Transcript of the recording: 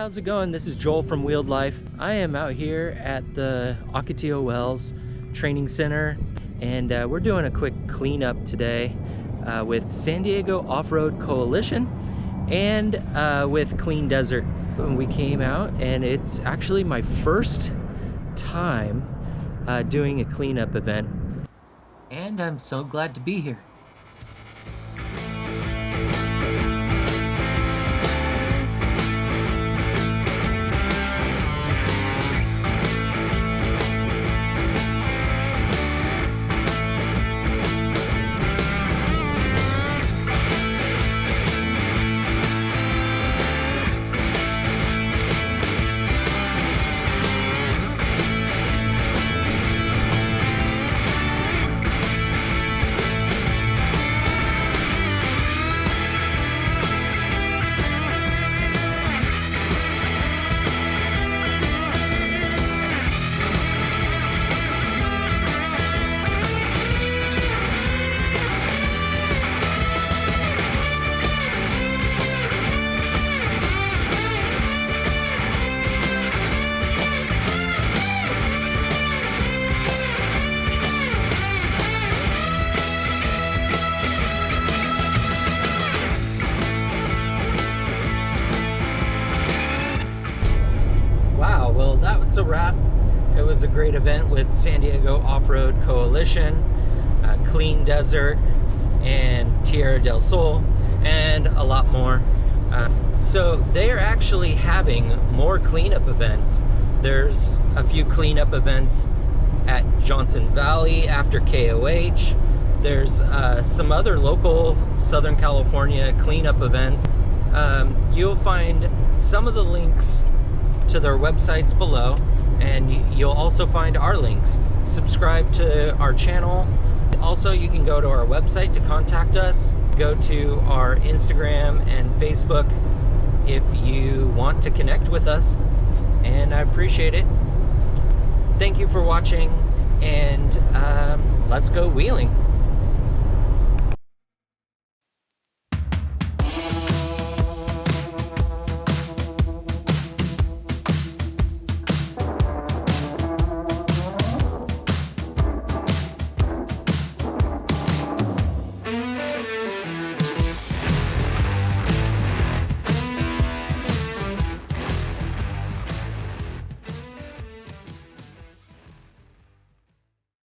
how's it going? This is Joel from Wheeled Life. I am out here at the Ocotillo Wells Training Center, and we're doing a quick cleanup today with San Diego Off-Road Coalition and with Clean Dezert. We came out, and it's actually my first time doing a cleanup event, and I'm so glad to be here. Well, that was a wrap. It was a great event with San Diego Off-Road Coalition, Clean Dezert, and Tierra del Sol, and a lot more. So they are actually having more cleanup events. There's a few cleanup events at Johnson Valley after KOH. There's some other local Southern California cleanup events. You'll find some of the links to their websites below, and you'll also find our links. Subscribe to our channel. Also, you can go to our website to contact us. Go to our Instagram and Facebook if you want to connect with us, and I appreciate it. Thank you for watching, and let's go wheeling.